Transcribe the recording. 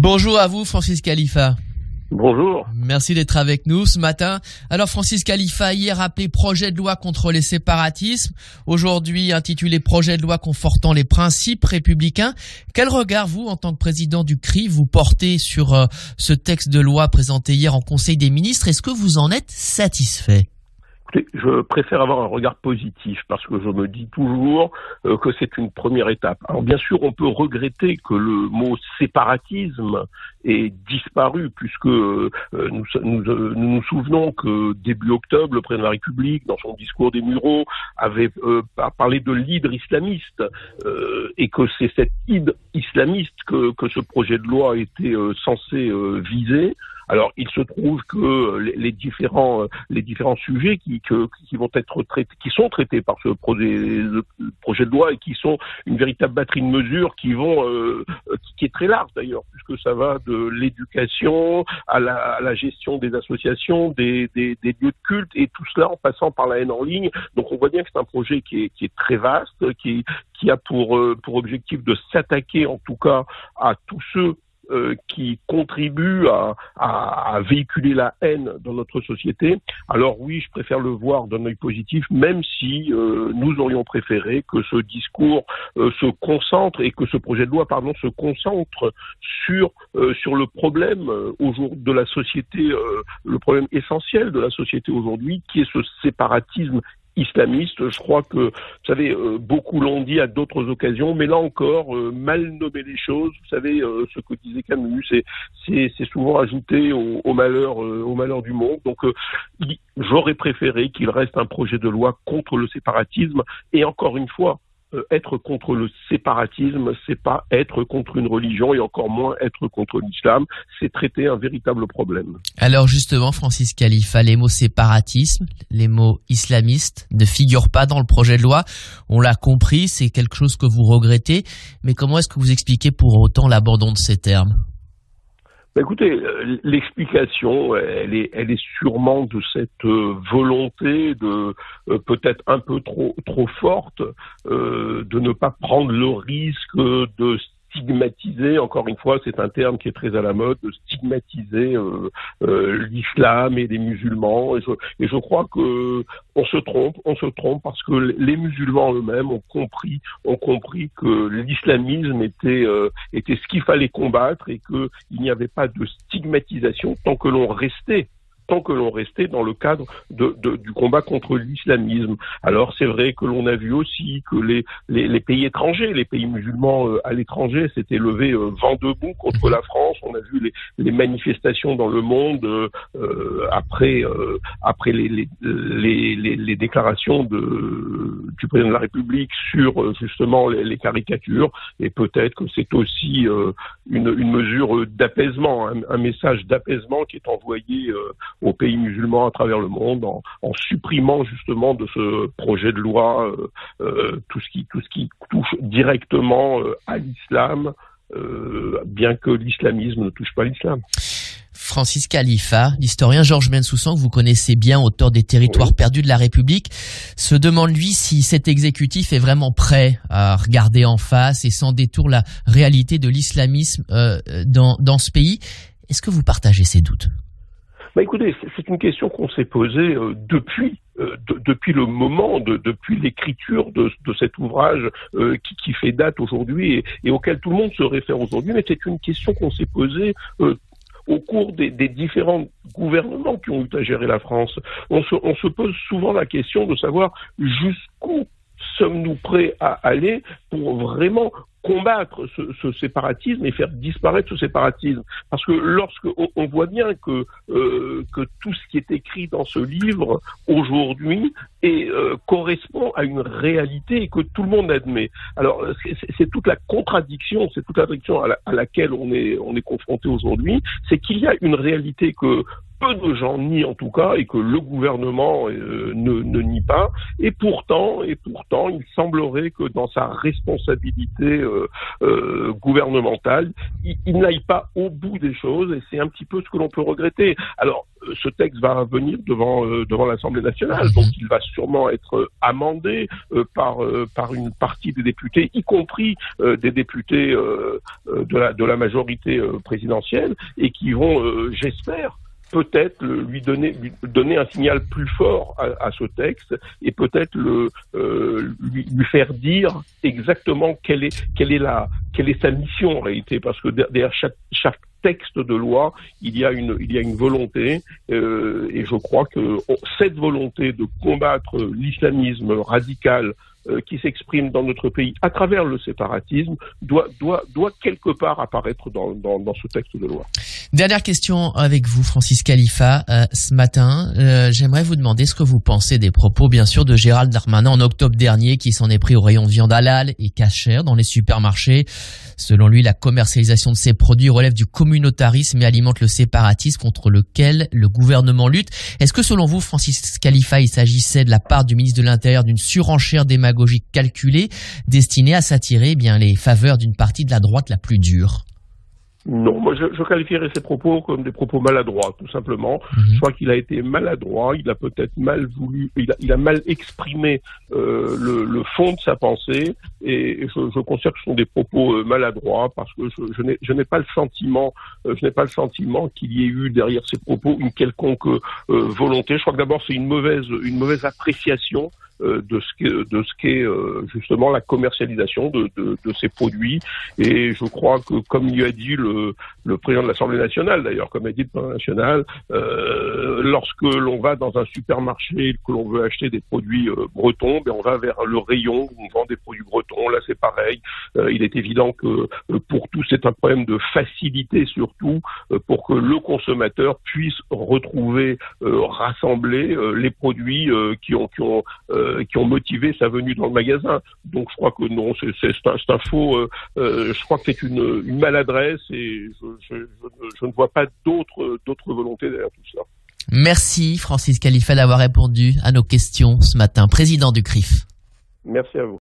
Bonjour à vous, Francis Khalifa. Bonjour. Merci d'être avec nous ce matin. Alors Francis Khalifa, hier appelé projet de loi contre les séparatismes, aujourd'hui intitulé projet de loi confortant les principes républicains. Quel regard vous, en tant que président du CRI, vous portez sur ce texte de loi présenté hier en Conseil des ministres? Est-ce que vous en êtes satisfait? Je préfère avoir un regard positif parce que je me dis toujours que c'est une première étape. Alors bien sûr, on peut regretter que le mot séparatisme ait disparu puisque nous nous souvenons que début octobre, le président de la République, dans son discours des Mureaux, avait parlé de l'hydre islamiste et que c'est cette hydre islamiste que ce projet de loi était censé viser. Alors, il se trouve que les différents sujets qui vont être traités, qui sont traités par ce projet de loi et qui sont une véritable batterie de mesures qui est très large d'ailleurs, puisque ça va de l'éducation à la gestion des associations, des lieux de culte et tout cela en passant par la haine en ligne. Donc, on voit bien que c'est un projet qui est très vaste, qui a pour objectif de s'attaquer en tout cas à tous ceux qui contribuent à véhiculer la haine dans notre société. Alors oui, je préfère le voir d'un œil positif, même si nous aurions préféré que ce discours se concentre et que ce projet de loi, se concentre sur le problème de la société, le problème essentiel de la société aujourd'hui, qui est ce séparatisme islamiste. Je crois que, vous savez, beaucoup l'ont dit à d'autres occasions, mais là encore, mal nommer les choses. Vous savez, ce que disait Camus, c'est souvent ajouté au malheur du monde. Donc, j'aurais préféré qu'il reste un projet de loi contre le séparatisme. Et encore une fois, être contre le séparatisme, c'est pas être contre une religion et encore moins être contre l'islam, c'est traiter un véritable problème. Alors justement, Francis Khalifa, les mots séparatisme, les mots islamistes ne figurent pas dans le projet de loi. On l'a compris, c'est quelque chose que vous regrettez, mais comment est-ce que vous expliquez pour autant l'abandon de ces termes ? Écoutez, l'explication, elle est sûrement de cette volonté de peut-être un peu trop forte de ne pas prendre le risque de stigmatiser, encore une fois, c'est un terme qui est très à la mode, de stigmatiser l'islam et les musulmans. Et je crois que on se trompe parce que les musulmans eux-mêmes ont compris que l'islamisme était ce qu'il fallait combattre et qu'il n'y avait pas de stigmatisation tant que l'on restait dans le cadre du combat contre l'islamisme. Alors c'est vrai que l'on a vu aussi que les pays étrangers, les pays musulmans à l'étranger s'étaient levés vent debout contre la France. On a vu les manifestations dans le monde après les déclarations du président de la République sur justement les caricatures. Et peut-être que c'est aussi une mesure d'apaisement, un message d'apaisement qui est envoyé aux pays musulmans à travers le monde en supprimant justement de ce projet de loi tout ce qui touche directement à l'islam, bien que l'islamisme ne touche pas l'islam. Francis Khalifa, l'historien Georges Bensoussan, que vous connaissez bien, auteur des Territoires perdus de la République, se demande lui si cet exécutif est vraiment prêt à regarder en face et sans détour la réalité de l'islamisme dans ce pays. Est-ce que vous partagez ces doutes ? Écoutez, c'est une question qu'on s'est posée depuis le moment, depuis l'écriture de cet ouvrage qui fait date aujourd'hui et auquel tout le monde se réfère aujourd'hui, mais c'est une question qu'on s'est posée au cours des différents gouvernements qui ont eu à gérer la France. On se pose souvent la question de savoir jusqu'où sommes-nous prêts à aller pour vraiment combattre ce séparatisme et faire disparaître ce séparatisme. Parce que on voit bien que tout ce qui est écrit dans ce livre aujourd'hui correspond à une réalité que tout le monde admet. Alors c'est toute la contradiction, à laquelle on est confronté aujourd'hui, c'est qu'il y a une réalité que peu de gens nient en tout cas et que le gouvernement ne nie pas. Et pourtant, il semblerait que dans sa responsabilité gouvernementale, il n'aille pas au bout des choses et c'est un petit peu ce que l'on peut regretter. Alors, ce texte va venir devant l'Assemblée nationale, donc il va sûrement être amendé par une partie des députés, y compris des députés de la majorité présidentielle, et qui vont, j'espère, peut-être lui donner un signal plus fort à ce texte, et peut-être lui faire dire exactement quelle est sa mission en réalité, parce que derrière chaque texte de loi, il y a une volonté, et je crois que cette volonté de combattre l'islamisme radical qui s'exprime dans notre pays à travers le séparatisme doit quelque part apparaître dans ce texte de loi. Dernière question avec vous, Francis Khalifa. Ce matin, j'aimerais vous demander ce que vous pensez des propos, bien sûr, de Gérald Darmanin en octobre dernier, qui s'en est pris au rayon de viande halal et cachère dans les supermarchés. Selon lui, la commercialisation de ces produits relève du communautarisme et alimente le séparatisme contre lequel le gouvernement lutte. Est-ce que, selon vous, Francis Khalifa, il s'agissait de la part du ministre de l'Intérieur d'une surenchère démagogique calculée destinée à s'attirer les faveurs d'une partie de la droite la plus dure? Non, moi je qualifierais ces propos comme des propos maladroits, tout simplement. Je crois qu'il a été maladroit, il a peut-être mal voulu, il a mal exprimé le fond de sa pensée, et je considère que ce sont des propos maladroits, parce que je n'ai pas le sentiment, qu'il y ait eu derrière ces propos une quelconque volonté. Je crois que d'abord c'est une mauvaise appréciation de ce qu'est justement la commercialisation de ces produits, et je crois que, comme il a dit le président de l'Assemblée nationale, d'ailleurs, comme a dit le président national, lorsque l'on va dans un supermarché et que l'on veut acheter des produits bretons, on va vers le rayon où on vend des produits bretons. Là, c'est pareil. Il est évident que pour tous, c'est un problème de facilité, surtout pour que le consommateur puisse retrouver, rassembler les produits qui ont motivé sa venue dans le magasin. Donc je crois que non, c'est un faux. Je crois que c'est une maladresse, et je ne vois pas d'autres volontés derrière tout ça. Merci Francis Khalifa d'avoir répondu à nos questions ce matin, président du CRIF. Merci à vous.